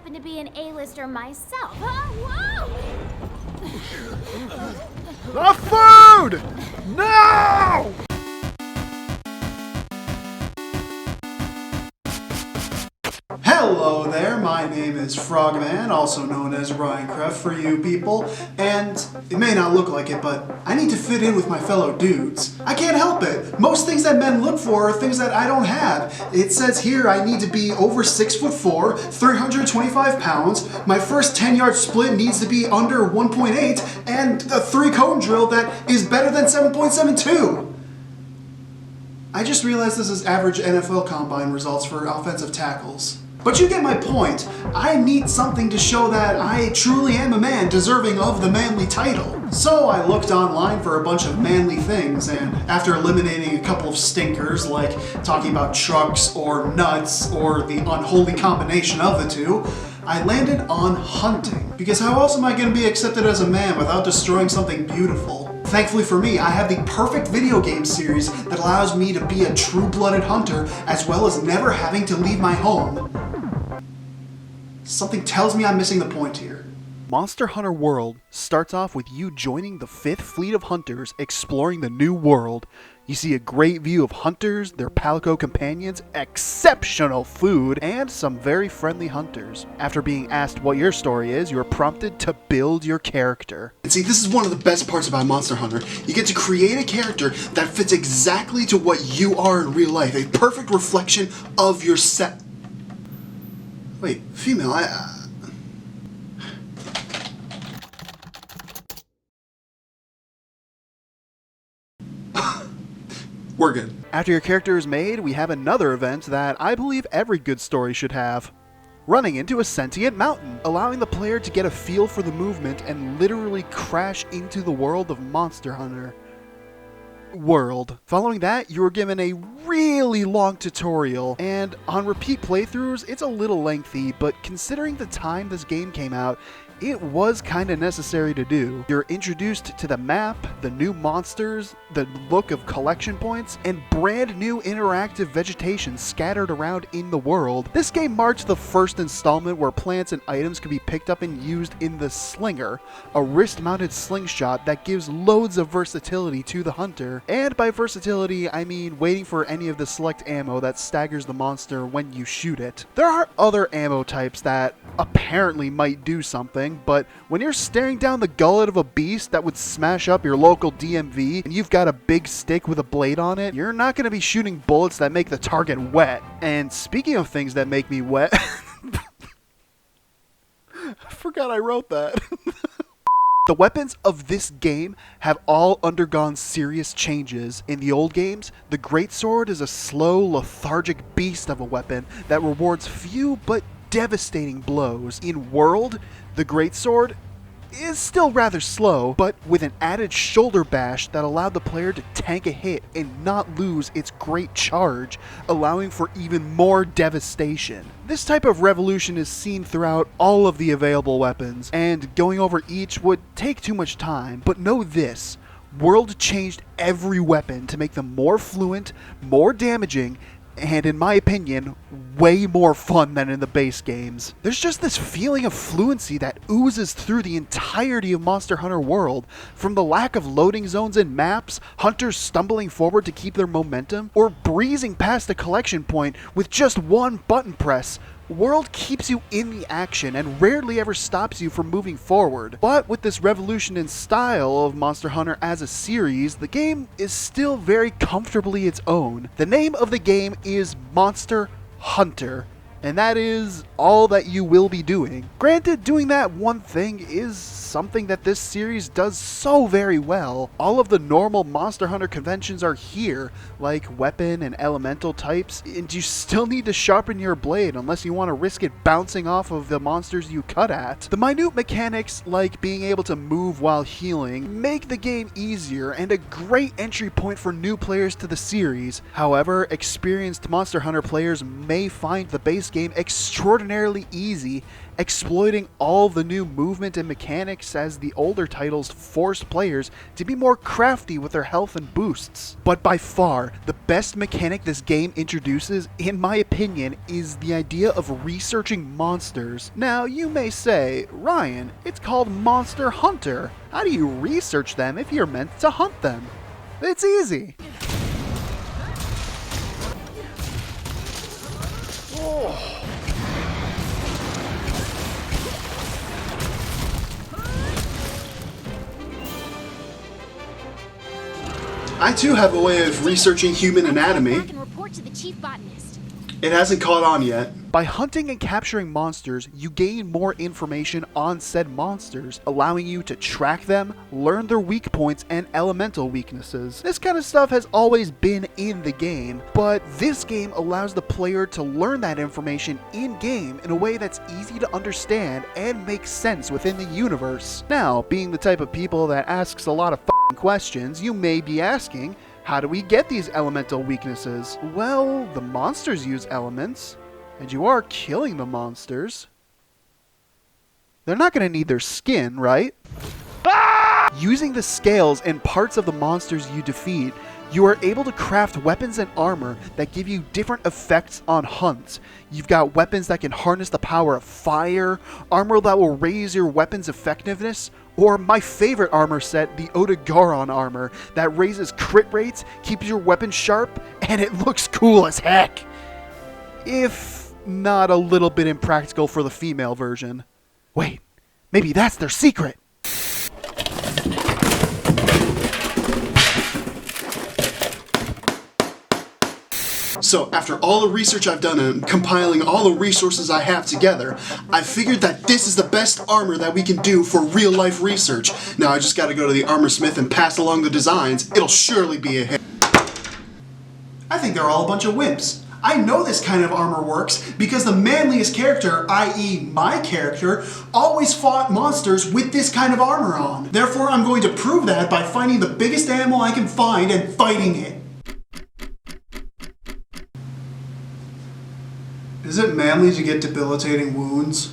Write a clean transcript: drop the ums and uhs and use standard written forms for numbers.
happen to be an A-lister myself, huh? Whoa! The food! No! Hello there, my name is Frogman, also known as Rhinecraft for you people, and it may not look like it, but I need to fit in with my fellow dudes. I can't help it. Most things that men look for are things that I don't have. It says here I need to be over 6'4", 325 pounds, my first 10-yard split needs to be under 1.8, and a 3-cone drill that is better than 7.72. I just realized this is average NFL combine results for offensive tackles. But you get my point. I need something to show that I truly am a man deserving of the manly title. So I looked online for a bunch of manly things, and after eliminating a couple of stinkers like talking about trucks or nuts or the unholy combination of the two, I landed on hunting. Because how else am I going to be accepted as a man without destroying something beautiful? Thankfully for me, I have the perfect video game series that allows me to be a true-blooded hunter as well as never having to leave my home. Something tells me I'm missing the point here. Monster Hunter World starts off with you joining the 5th Fleet of Hunters exploring the new world. You see a great view of hunters, their palico companions, exceptional food, and some very friendly hunters. After being asked what your story is, you are prompted to build your character. And see, this is one of the best parts about Monster Hunter. You get to create a character that fits exactly to what you are in real life, a perfect reflection of your set. Wait, female, We're good. After your character is made, we have another event that I believe every good story should have. Running into a sentient mountain, allowing the player to get a feel for the movement and literally crash into the world of Monster Hunter World. Following that, you were given a really long tutorial, and on repeat playthroughs, it's a little lengthy, but considering the time this game came out, it was kinda necessary to do. You're introduced to the map, the new monsters, the look of collection points, and brand new interactive vegetation scattered around in the world. This game marks the first installment where plants and items can be picked up and used in the Slinger, a wrist-mounted slingshot that gives loads of versatility to the hunter. And by versatility, I mean waiting for any of the select ammo that staggers the monster when you shoot it. There are other ammo types that apparently might do something, but when you're staring down the gullet of a beast that would smash up your local DMV and you've got a big stick with a blade on it, you're not going to be shooting bullets that make the target wet. And speaking of things that make me wet, I forgot I wrote that. The weapons of this game have all undergone serious changes. In the old games, the greatsword is a slow, lethargic beast of a weapon that rewards few but devastating blows. In World, the greatsword is still rather slow, but with an added shoulder bash that allowed the player to tank a hit and not lose its great charge, allowing for even more devastation. This type of revolution is seen throughout all of the available weapons, and going over each would take too much time, but know this: World changed every weapon to make them more fluent, more damaging, and in my opinion, way more fun than in the base games. There's just this feeling of fluency that oozes through the entirety of Monster Hunter World, from the lack of loading zones and maps, hunters stumbling forward to keep their momentum, or breezing past a collection point with just one button press. World keeps you in the action and rarely ever stops you from moving forward. But with this revolution in style of Monster Hunter as a series, the game is still very comfortably its own. The name of the game is Monster Hunter, and that is all that you will be doing. Granted, doing that one thing is something that this series does so very well. All of the normal Monster Hunter conventions are here, like weapon and elemental types, and you still need to sharpen your blade unless you want to risk it bouncing off of the monsters you cut at. The minute mechanics, like being able to move while healing, make the game easier and a great entry point for new players to the series. However, experienced Monster Hunter players may find the base game extraordinarily easy, exploiting all the new movement and mechanics as the older titles forced players to be more crafty with their health and boosts. But by far, the best mechanic this game introduces, in my opinion, is the idea of researching monsters. Now, you may say, Ryan, it's called Monster Hunter. How do you research them if you're meant to hunt them? It's easy. I too have a way of researching human anatomy. Back and report to the chief botanist. It hasn't caught on yet. By hunting and capturing monsters, you gain more information on said monsters, allowing you to track them, learn their weak points and elemental weaknesses. This kind of stuff has always been in the game, but this game allows the player to learn that information in-game in a way that's easy to understand and makes sense within the universe. Now, being the type of people that asks a lot of questions, you may be asking, how do we get these elemental weaknesses? Well, the monsters use elements, and you are killing the monsters. They're not going to need their skin, right? Using the scales and parts of the monsters you defeat, you are able to craft weapons and armor that give you different effects on hunts. You've got weapons that can harness the power of fire, armor that will raise your weapon's effectiveness, or my favorite armor set, the Odogaron armor, that raises crit rates, keeps your weapon sharp, and it looks cool as heck. If not a little bit impractical for the female version. Wait, maybe that's their secret. So, after all the research I've done and compiling all the resources I have together, I figured that this is the best armor that we can do for real-life research. Now I just gotta go to the armor smith and pass along the designs. It'll surely be a hit. I think they're all a bunch of wimps. I know this kind of armor works because the manliest character, i.e. my character, always fought monsters with this kind of armor on. Therefore, I'm going to prove that by finding the biggest animal I can find and fighting it. Is it manly to get debilitating wounds?